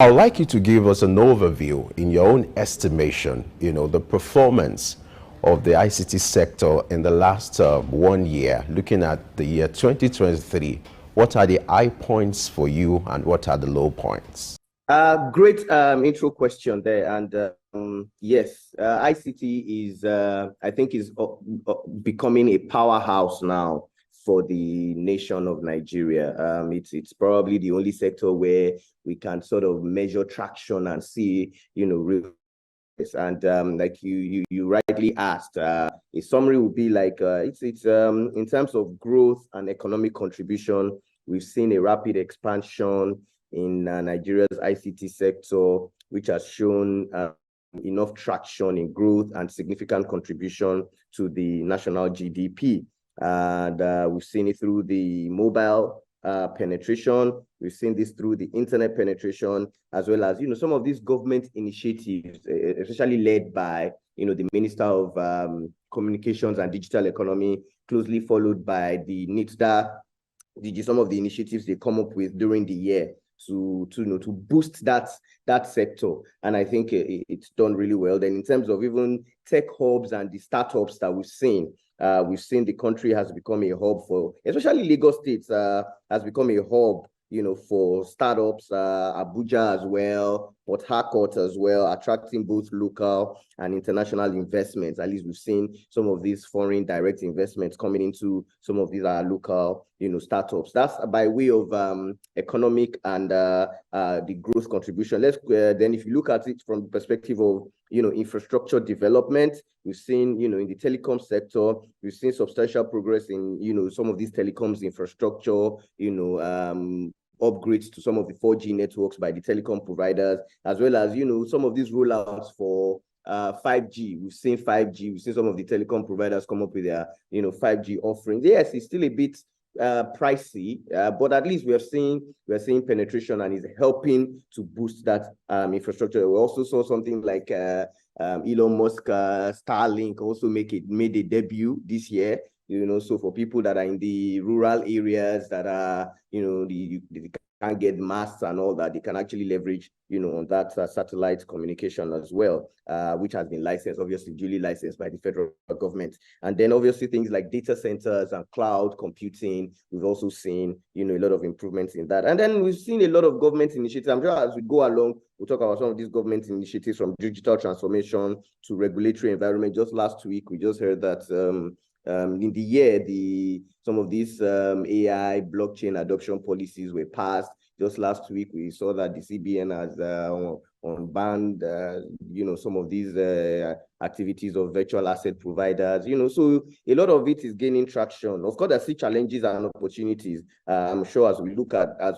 I'd like you to give us an overview, in your own estimation, the performance of the ICT sector in the last 1 year, looking at the year 2023. What are the high points for you and what are the low points? Great intro question there. And yes, ICT is, I think, is becoming a powerhouse now for the nation of Nigeria. It's probably the only sector where we can sort of measure traction and see, real. And like you rightly asked, a summary would be like it's in terms of growth and economic contribution, we've seen a rapid expansion in Nigeria's ICT sector, which has shown enough traction in growth and significant contribution to the national GDP. And we've seen it through the mobile penetration. We've seen this through the internet penetration, as well as, some of these government initiatives, especially led by, the Minister of Communications and Digital Economy, closely followed by the NITDA, some of the initiatives they come up with during the year to boost that sector. And I think it's done really well. Then in terms of even tech hubs and the startups that we've seen the country has become a hub for, especially Lagos State has become a hub, for startups, Abuja as well, Port Harcourt as well, attracting both local and international investments. At least we've seen some of these foreign direct investments coming into some of these local, startups. That's by way of economic and the growth contribution. Let's then, if you look at it from the perspective of, infrastructure development, we've seen, in the telecom sector, we've seen substantial progress in, some of these telecoms infrastructure, upgrades to some of the 4G networks by the telecom providers, as well as, some of these rollouts for 5G. We've seen 5G. We've seen some of the telecom providers come up with their, 5G offerings. Yes, it's still a bit pricey, but at least we're seeing penetration, and is helping to boost that infrastructure. We also saw something like Elon Musk Starlink also made a debut this year. So for people that are in the rural areas that are, they can't get masts and all that, they can actually leverage, on that satellite communication as well, which has been licensed, obviously duly licensed by the federal government. And then obviously things like data centers and cloud computing, we've also seen, a lot of improvements in that. And then we've seen a lot of government initiatives. I'm sure as we go along, we'll talk about some of these government initiatives, from digital transformation to regulatory environment. Just last week, we just heard that in the year, some of these AI blockchain adoption policies were passed. Just last week, we saw that the CBN has unbanned, some of these activities of virtual asset providers. So a lot of it is gaining traction. Of course, there's still challenges and opportunities. I'm sure as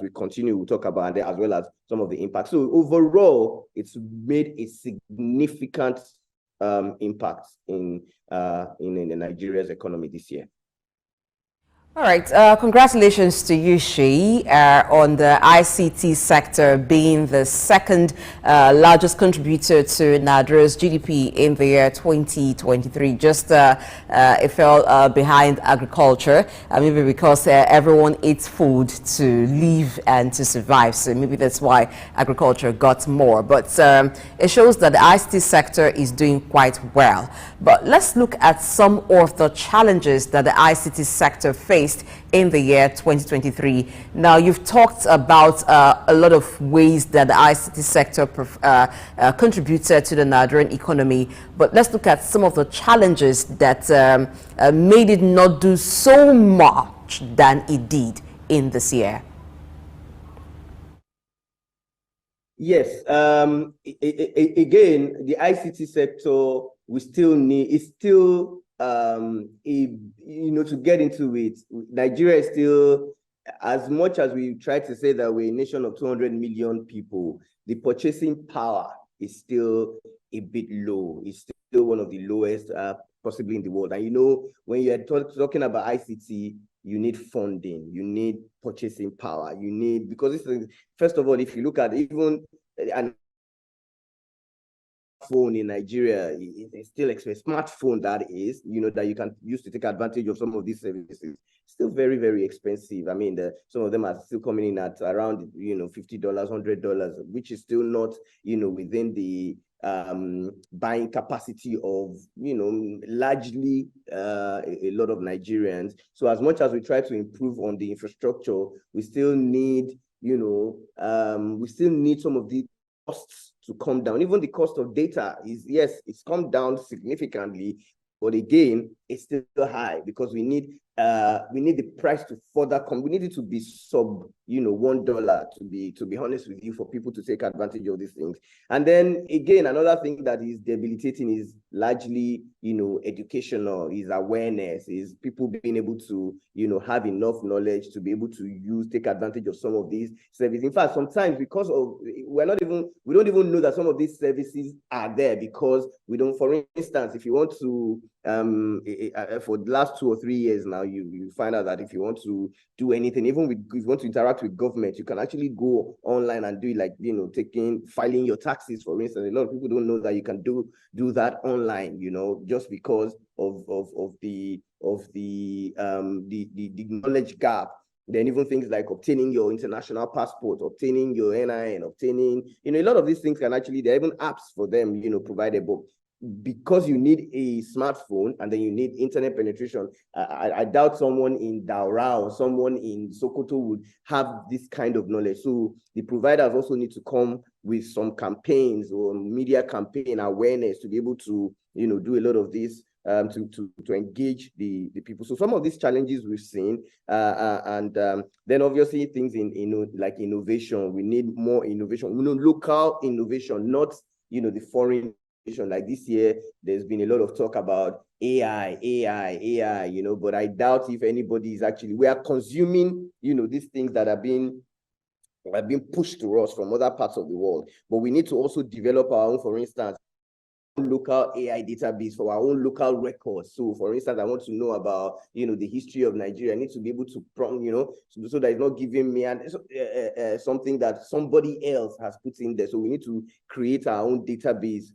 we continue, we'll talk about that, as well as some of the impacts. So overall, it's made a significant impact in Nigeria's economy this year. All right. Congratulations to you, Seyi, on the ICT sector being the second largest contributor to Nigeria's GDP in the year 2023. Just it fell behind agriculture, maybe because everyone eats food to live and to survive. So maybe that's why agriculture got more. But it shows that the ICT sector is doing quite well. But let's look at some of the challenges that the ICT sector faced in the year 2023. Now, you've talked about a lot of ways that the ICT sector contributed to the Nigerian economy, but let's look at some of the challenges that made it not do so much than it did in this year. Yes. Again, the ICT sector, we still need, it's still to get into it, Nigeria is still, as much as we try to say that we're a nation of 200 million people, the purchasing power is still a bit low. It's still one of the lowest possibly in the world. And when you're talking about ICT, you need funding, you need purchasing power, because first of all, if you look at even phone in Nigeria is still expensive. Smartphone, that is, that you can use to take advantage of some of these services, still very, very expensive. I mean, some of them are still coming in at around, $50, $100, which is still not, within the buying capacity of, largely a lot of Nigerians. So as much as we try to improve on the infrastructure, we still need, some of the costs to come down. Even the cost of data is, yes, it's come down significantly, but again, it's still high because we need the price to further come. We need it to be sub, $1, to be honest with you, for people to take advantage of these things. And then again, another thing that is debilitating is largely, educational, is awareness, is people being able to, have enough knowledge to be able to take advantage of some of these services. In fact, sometimes because of, we don't even know that some of these services are there because we don't. For instance, if you want to, for the last 2 or 3 years now, you find out that if you want to do anything, even if you want to interact with government, you can actually go online and do it, like, filing your taxes, for instance. A lot of people don't know that you can do that online, just because of the knowledge gap. Then even things like obtaining your international passport, obtaining your NIN, obtaining, a lot of these things can actually, there are even apps for them, provided. But because you need a smartphone and then you need internet penetration, I doubt someone in Daura or someone in Sokoto would have this kind of knowledge. So the providers also need to come with some campaigns or media campaign awareness to be able to, do a lot of this, to engage the people. So some of these challenges we've seen, and then obviously things like innovation. We need more innovation, local innovation, not, the foreign. Like this year, there's been a lot of talk about AI, but I doubt if anybody is actually, we are consuming, these things that have been pushed to us from other parts of the world. But we need to also develop our own, for instance, local AI database for our own local records. So for instance, I want to know about, the history of Nigeria. I need to be able to prompt, so that it's not giving me something that somebody else has put in there. So we need to create our own database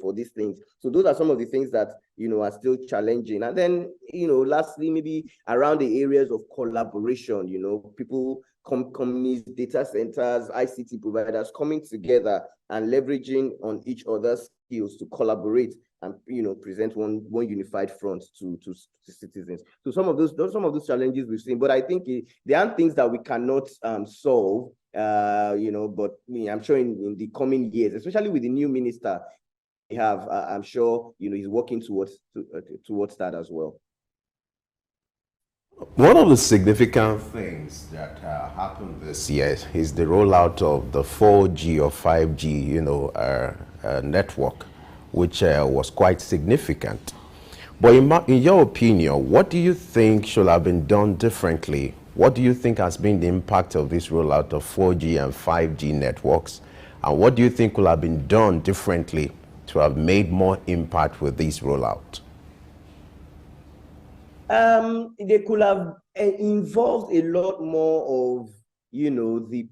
for these things. So those are some of the things that, are still challenging. And then, lastly, maybe around the areas of collaboration, people, companies, data centers, ICT providers coming together and leveraging on each other's skills to collaborate and, present one unified front to citizens. So some of those challenges we've seen, but I think there are things that we cannot solve, but I'm sure in the coming years, especially with the new minister, have, I'm sure, he's working towards that as well. One of the significant things that happened this year is the rollout of the 4G or 5G, network, which was quite significant. But in your opinion, what do you think should have been done differently? What do you think has been the impact of this rollout of 4G and 5G networks? And what do you think could have been done differently to have made more impact with this rollout? They could have involved a lot more of, the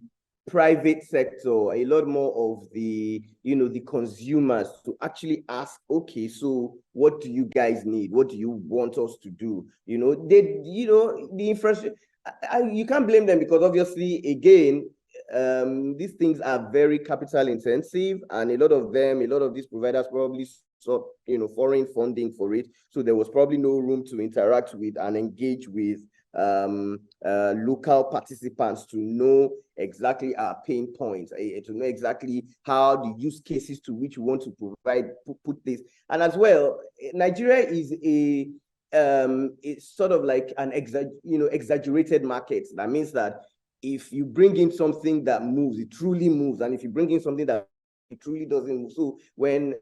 private sector, a lot more of the, the consumers to actually ask, okay, so what do you guys need? What do you want us to do? The infrastructure, you can't blame them because obviously, again, these things are very capital intensive, and a lot of these providers probably sought, foreign funding for it. So there was probably no room to interact with and engage with local participants to know exactly our pain points, to know exactly how the use cases to which we want to provide, put this. And as well, Nigeria is it's sort of like an exaggerated market. That means that if you bring in something that moves, it truly moves. And if you bring in something that it truly doesn't move. So when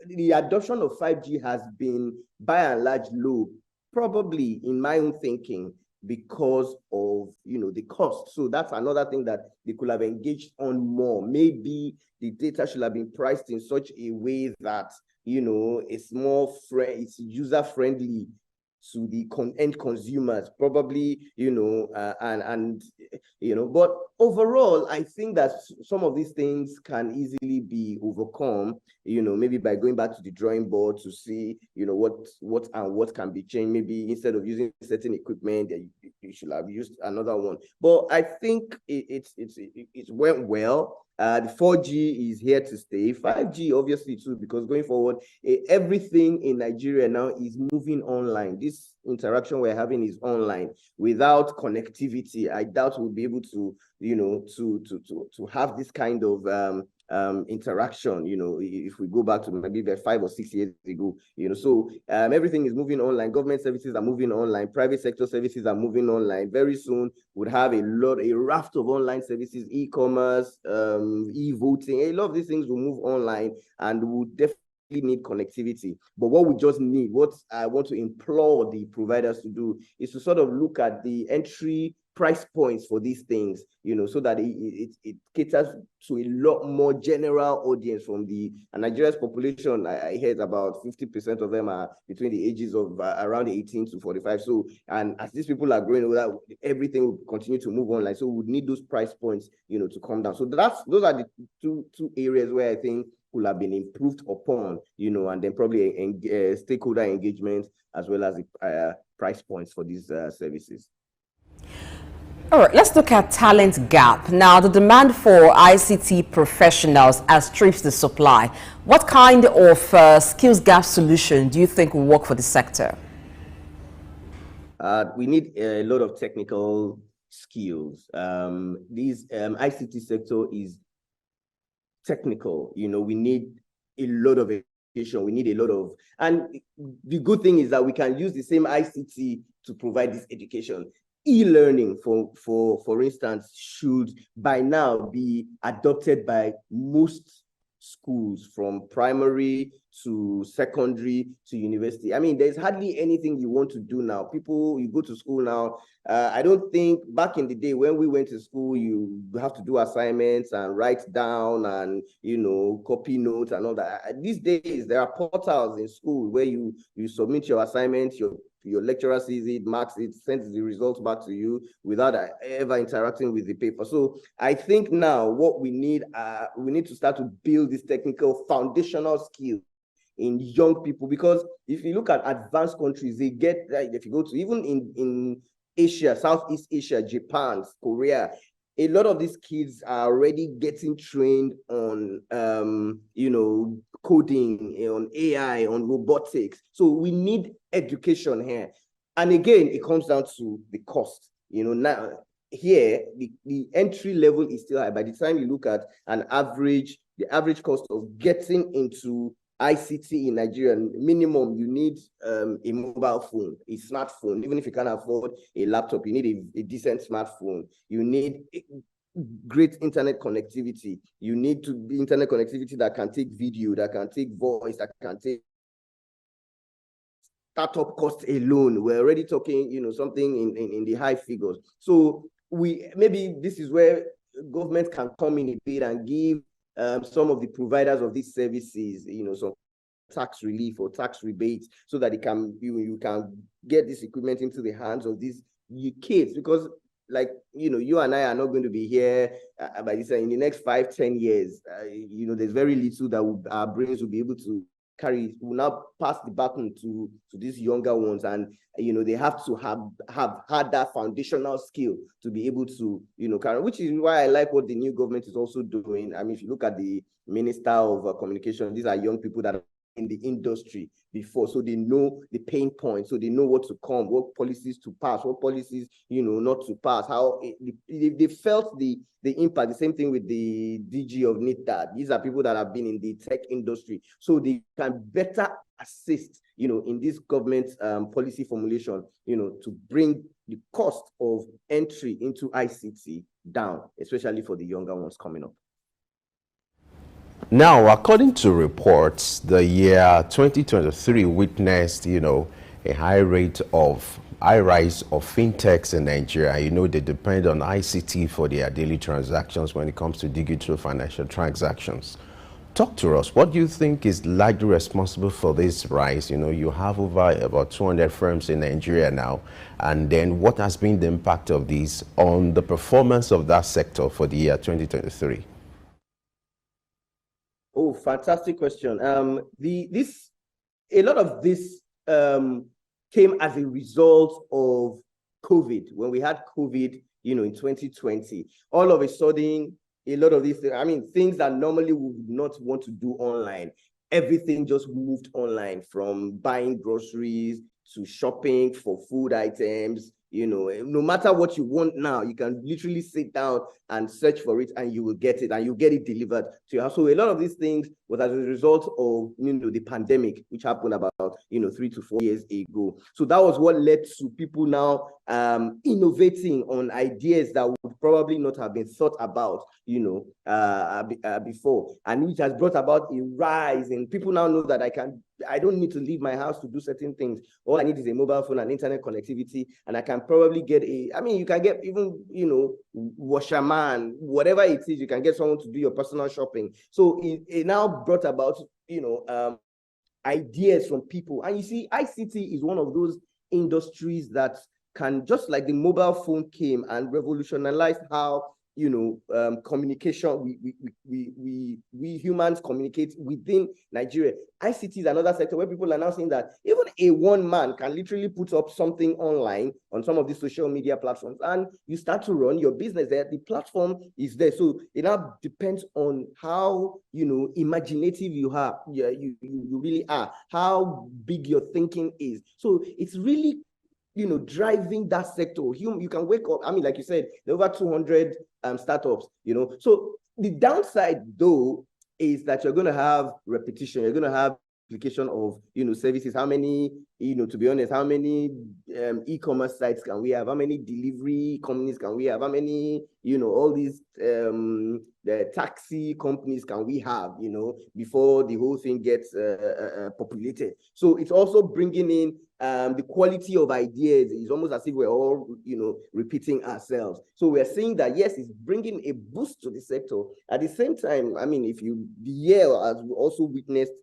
the adoption of 5G has been by and large low, probably in my own thinking, because of, the cost. So that's another thing that they could have engaged on more. Maybe the data should have been priced in such a way that, it's more it's user friendly to the end consumers, probably, but overall, I think that some of these things can easily be overcome, maybe by going back to the drawing board to see, what can be changed. Maybe instead of using certain equipment, you should have used another one. But I think it went well. The 4G is here to stay. 5G, obviously, too, because going forward, everything in Nigeria now is moving online. This interaction we're having is online. Without connectivity, I doubt we'll be able to, to have this kind of interaction, if we go back to maybe 5 or 6 years ago, so everything is moving online. Government services are moving online. Private sector services are moving online. Very soon we'll have a raft of online services, e-commerce, e-voting. A lot of these things will move online, and we'll definitely need connectivity. But what we just need, what I want to implore the providers to do, is to sort of look at the entry price points for these things, so that it caters to a lot more general audience from Nigeria's population. I heard about 50% of them are between the ages of around 18 to 45. So, and as these people are growing older, everything will continue to move online. So we need those price points, to come down. So those are the two areas where I think will have been improved upon, and then probably stakeholder engagement as well as the price points for these services. All right, let's look at talent gap. Now, the demand for ICT professionals outstrips the supply. What kind of skills gap solution do you think will work for the sector? We need a lot of technical skills. This ICT sector is technical. We need a lot of education. We need a lot of, and the good thing is that we can use the same ICT to provide this education. E-learning, for instance, should by now be adopted by most schools, from primary to secondary to university. I mean, there's hardly anything you want to do now. You go to school now. I don't think back in the day when we went to school, you have to do assignments and write down and, copy notes and all that. These days, there are portals in school where you submit your assignments, your lecturer sees it, marks it, sends the results back to you without ever interacting with the paper. So I think now what we need to start to build this technical foundational skill in young people, because if you look at advanced countries, they get, if you go to even in Asia, Southeast Asia, Japan, Korea, a lot of these kids are already getting trained on, coding, on AI, on robotics. So we need education here. And again, it comes down to the cost. Now here, the entry level is still high. By the time you look at the average cost of getting into ICT in Nigeria, minimum, you need a mobile phone, a smartphone. Even if you can't afford a laptop, you need a decent smartphone. You need great internet connectivity. You need to be internet connectivity that can take video, that can take voice, that can take startup cost alone. We're already talking, something in the high figures. So maybe this is where government can come in a bit and give some of the providers of these services, some tax relief or tax rebates, so that you can get this equipment into the hands of these kids. Because, like, you and I are not going to be here by this in the next 5-10 years. There's very little that our brains will be able to carry. Will now pass the baton to these younger ones, and they have to have had that foundational skill to be able to carry, which is why I like what the new government is also doing. I mean, if you look at the Minister of Communication, these are young people that are in the industry before, so they know the pain points, so they know what to come, what policies to pass, what policies not to pass, how they felt the impact. The same thing with the DG of NITDA. These are people that have been in the tech industry, so they can better assist in this government policy formulation, to bring the cost of entry into ICT down, especially for the younger ones coming up. Now, according to reports, the year 2023 witnessed, a high rise of fintechs in Nigeria. They depend on ICT for their daily transactions when it comes to digital financial transactions. talk to us. What do you think is largely responsible for this rise? You know, you have over about 200 firms in Nigeria now, and then what has been the impact of these on the performance of that sector for the year 2023? Oh, fantastic question. A lot of this came as a result of COVID. When we had COVID, you know, in 2020, all of a sudden, a lot of these things, I mean, things that normally we would not want to do online, everything just moved online, from buying groceries to shopping for food items. You know, no matter what you want now, you can literally sit down and search for it and you will get it, and you get it delivered to your house. So a lot of these things was as a result of, you know, the pandemic, which happened about, you know, 3 to 4 years ago. So that was what led to people now innovating on ideas that would probably not have been thought about, you know, before. And which has brought about a rise in people now know that I don't need to leave my house to do certain things. All I need is a mobile phone and internet connectivity, and I can probably get you can get even, you know, washerman, whatever it is, you can get someone to do your personal shopping. So it now brought about, you know, ideas from people. And you see, ICT is one of those industries that can, just like the mobile phone came and revolutionized how, you know, communication, we humans communicate within Nigeria. ICT is another sector where people are now saying that even a one man can literally put up something online on some of these social media platforms, and you start to run your business there. The platform is there. So it now depends on how, you know, imaginative you are, you really are, how big your thinking is. So it's really, you know, driving that sector. You can wake up, I mean, like you said, there are over 200 startups, you know. So the downside, though, is that you're going to have repetition. You're going to have duplication of, you know, services. How many, you know, to be honest, how many e-commerce sites can we have? How many delivery companies can we have? How many, you know, all these the taxi companies can we have, you know, before the whole thing gets populated? So it's also bringing in the quality of ideas. Is almost as if we're all, you know, repeating ourselves. So we're saying that, yes, it's bringing a boost to the sector. At the same time, I mean, the year has also witnessed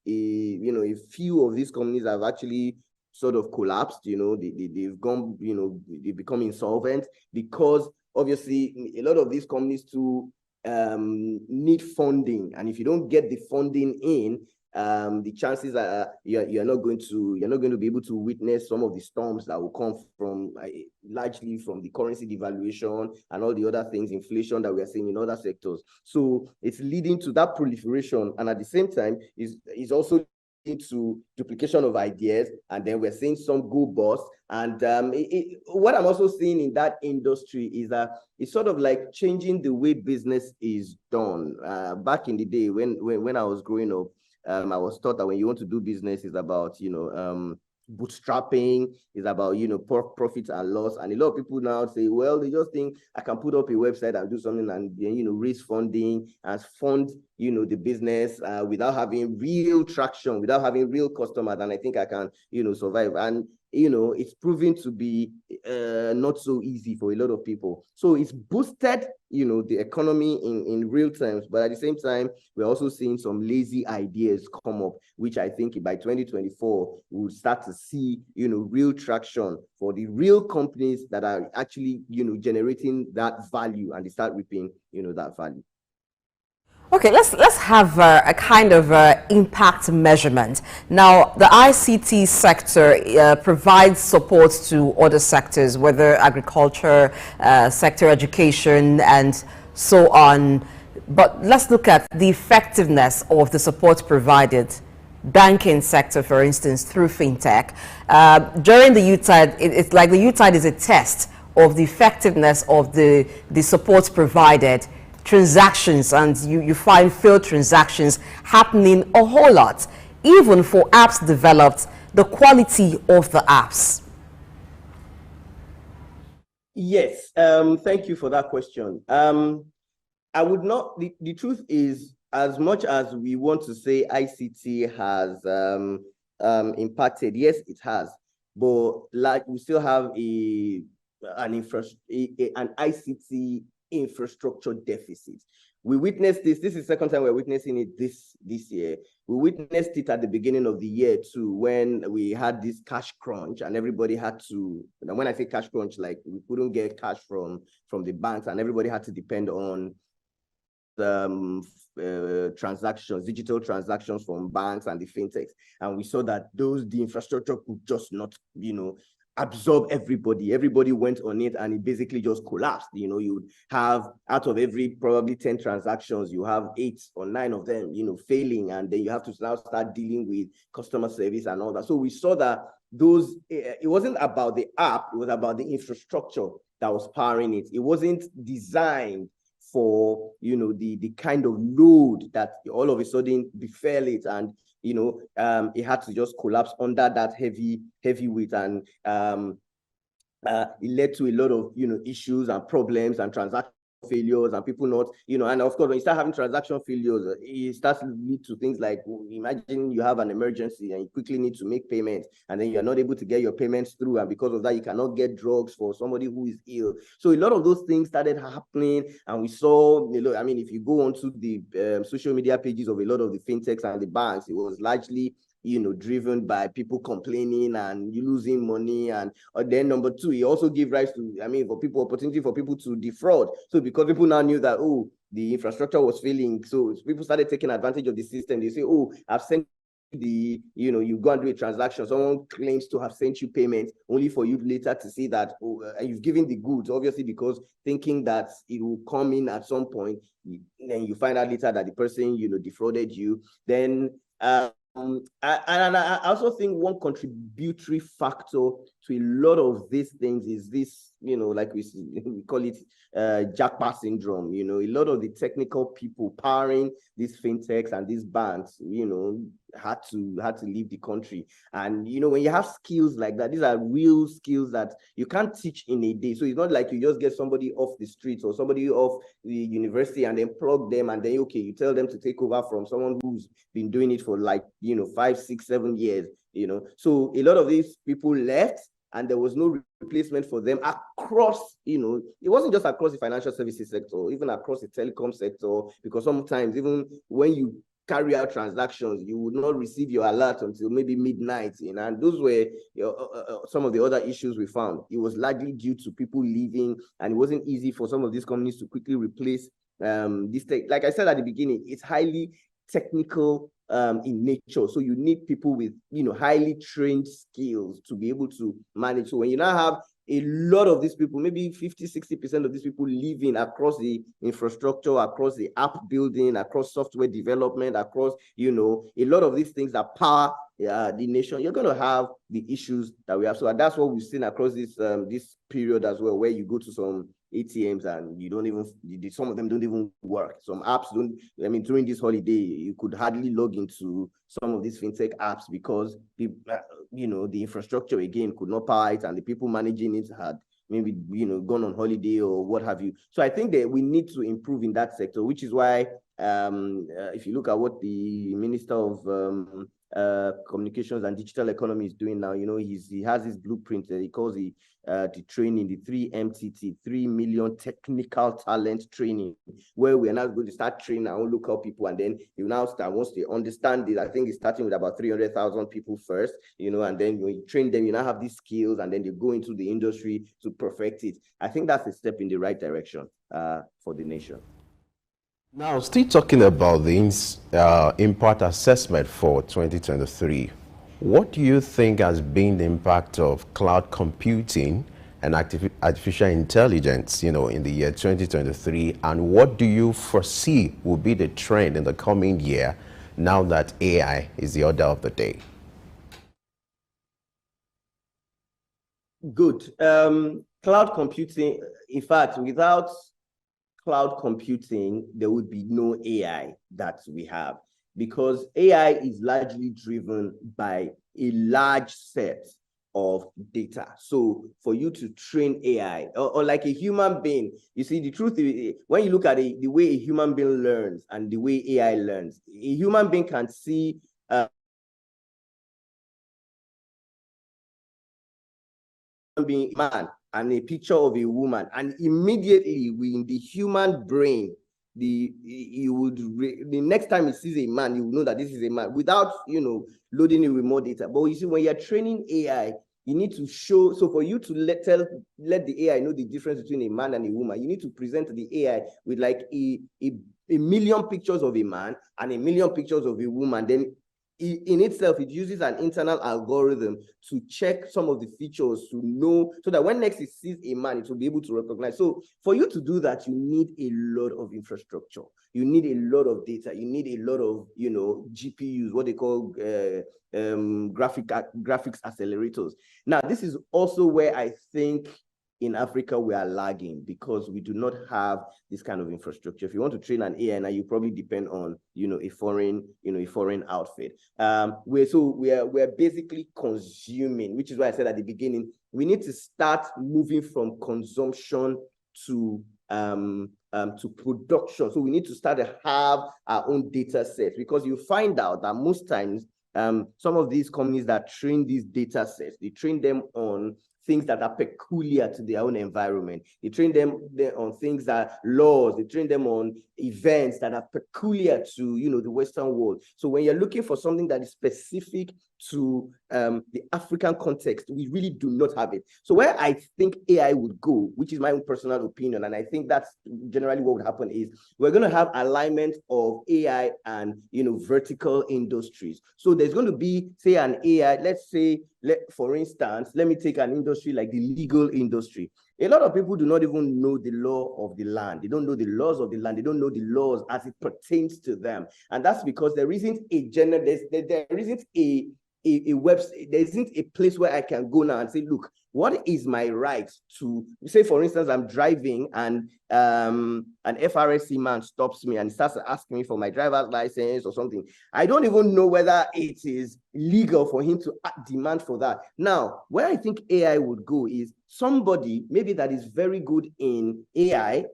you know, a few of these companies have actually sort of collapsed. You know, they've gone, you know, they've become insolvent, because obviously a lot of these companies too need funding, and if you don't get the funding in, the chances are you're not going to be able to witness some of the storms that will come from largely from the currency devaluation and all the other things, inflation that we are seeing in other sectors. So it's leading to that proliferation, and at the same time is also into duplication of ideas, and then we're seeing some go bust. And what I'm also seeing in that industry is that it's sort of like changing the way business is done. Back in the day when I was growing up, I was taught that when you want to do business, it's about, you know, bootstrapping, is about, you know, profits and loss. And a lot of people now say, well, they just think I can put up a website and do something and then, you know, raise funding and fund, you know, the business without having real traction, without having real customers, and I think I can, you know, survive. And you know, it's proving to be not so easy for a lot of people. So it's boosted, you know, the economy in real terms, but at the same time, we're also seeing some lazy ideas come up, which I think by 2024, we'll start to see, you know, real traction for the real companies that are actually, you know, generating that value, and they start reaping, you know, that value. Okay, let's have a kind of impact measurement. Now, the ICT sector provides support to other sectors, whether agriculture, sector education, and so on. But let's look at the effectiveness of the support provided. Banking sector, for instance, through fintech. During the UTIDE, it's like the UTIDE is a test of the effectiveness of the support provided. Transactions, and you find failed transactions happening a whole lot, even for apps developed, the quality of the apps. Yes, thank you for that question. I would not, the truth is, as much as we want to say ICT has impacted, yes, it has, but like we still have an ICT infrastructure deficit. we witnessed this. This is the second time we're witnessing it this year. We witnessed it at the beginning of the year too, when we had this cash crunch and everybody had to, and when I say cash crunch, like we couldn't get cash from the banks and everybody had to depend on transactions, digital transactions from banks and the fintechs. And we saw that the infrastructure could just not, absorb everybody. Everybody went on it and it basically just collapsed. You would have, out of every probably 10 transactions, you have 8 or 9 of them, failing. And then you have to now start dealing with customer service and all that. So we saw that it wasn't about the app, it was about the infrastructure that was powering it. It wasn't designed for, the kind of load that all of a sudden befell it. And it had to just collapse under that heavy weight, and it led to a lot of issues and problems and transaction failures and people not, and of course when you start having transaction failures, it starts to lead to things like, imagine you have an emergency and you quickly need to make payments and then you're not able to get your payments through, and because of that you cannot get drugs for somebody who is ill. So a lot of those things started happening, and we saw, if you go onto the social media pages of a lot of the fintechs and the banks, it was largely driven by people complaining and you losing money. And then number two, it also gave rise to, opportunity for people to defraud. So because people now knew that, the infrastructure was failing, so people started taking advantage of the system. They say, I've sent you go and do a transaction, someone claims to have sent you payment, only for you later to see that you've given the goods, obviously because thinking that it will come in at some point, then you find out later that the person defrauded you. Then and I also think one contributory factor to a lot of these things is this, like we call it jackpot syndrome. A lot of the technical people powering these fintechs and these banks, had to leave the country. And when you have skills like that, these are real skills that you can't teach in a day. So it's not like you just get somebody off the streets or somebody off the university and then plug them and then you tell them to take over from someone who's been doing it for 5, 6, 7 years. So a lot of these people left and there was no replacement for them across, it wasn't just across the financial services sector, even across the telecom sector, because sometimes even when you carry out transactions, you would not receive your alert until maybe midnight. And those were some of the other issues we found. It was largely due to people leaving, and it wasn't easy for some of these companies to quickly replace this tech. Like I said at the beginning, it's highly technical in nature. So you need people with, highly trained skills to be able to manage. So when you now have a lot of these people, maybe 50, 60% of these people living across the infrastructure, across the app building, across software development, across, a lot of these things that power the nation, you're going to have the issues that we have. So that's what we've seen across this period as well, where you go to some ATMs and you don't even, some of them don't even work. Some apps don't, during this holiday, you could hardly log into some of these fintech apps because people, the infrastructure again could not power it, and the people managing it had maybe, gone on holiday or what have you. So I think that we need to improve in that sector, which is why if you look at what the Minister of Communications and Digital Economy is doing now, he has his blueprint that he calls the training, the 3MTT, 3 million technical talent training, where we are now going to start training our own local people, and then you now start, once they understand it, I think it's starting with about 300,000 people first, and then when you train them, you now have these skills, and then they go into the industry to perfect it. I think that's a step in the right direction for the nation. Now, still talking about the impact assessment for 2023, what do you think has been the impact of cloud computing and artificial intelligence, in the year 2023, and what do you foresee will be the trend in the coming year now that AI is the order of the day? Good. Cloud computing, in fact, without cloud computing, there would be no AI that we have, because AI is largely driven by a large set of data. So for you to train AI, or like a human being, you see, the truth is, when you look at the way a human being learns and the way AI learns, a human being can see being a man and a picture of a woman, and immediately in the human brain the next time he sees a man, you will know that this is a man without, loading it with more data. But you see, when you're training AI, you need to show, so for you to let the AI know the difference between a man and a woman, you need to present the AI with like a million pictures of a man and a million pictures of a woman. Then in itself, it uses an internal algorithm to check some of the features to know, so that when next it sees a man, it will be able to recognize. So for you to do that, you need a lot of infrastructure. You need a lot of data. You need a lot of, GPUs, what they call graphics accelerators. Now, this is also where I think in Africa we are lagging, because we do not have this kind of infrastructure. If you want to train an AI, now you probably depend on a foreign outfit. We're basically consuming, which is why I said at the beginning, we need to start moving from consumption to production. So we need to start to have our own data sets, because you find out that most times some of these companies that train these data sets, they train them on things that are peculiar to their own environment. They train them on things that laws, they train them on events that are peculiar to, the Western world. So when you're looking for something that is specific to the African context, we really do not have it. So where I think AI would go, which is my own personal opinion, and I think that's generally what would happen, is we're going to have alignment of AI and, vertical industries. So there's going to be, say, an AI, let's say, for instance, let me take an industry like the legal industry. A lot of people do not even know the law of the land. They don't know the laws of the land. They don't know the laws as it pertains to them. And that's because there isn't a there isn't a website, there isn't a place where I can go now and say, look, what is my right to, say, for instance, I'm driving and an FRSC man stops me and starts asking me for my driver's license or something. I don't even know whether it is legal for him to demand for that. Now, where I think AI would go is somebody maybe that is very good in AI,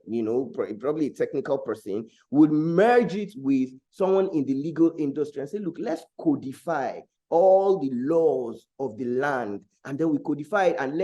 probably a technical person, would merge it with someone in the legal industry and say, look, let's codify all the laws of the land, and then we codify it and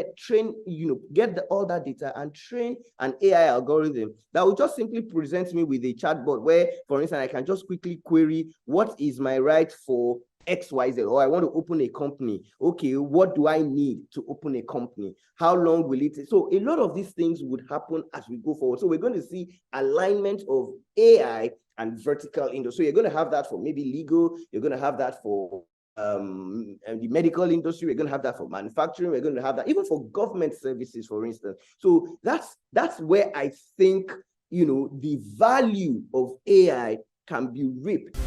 get all that data and train an AI algorithm that will just simply present me with a chatbot where, for instance, I can just quickly query, what is my right for XYZ, or I want to open a company. Okay, what do I need to open a company? How long will it take? So a lot of these things would happen as we go forward. So we're going to see alignment of AI and vertical industry. So you're going to have that for maybe legal, you're going to have that for the medical industry, we're going to have that for manufacturing, we're going to have that even for government services, for instance. So that's where I think the value of AI can be reaped.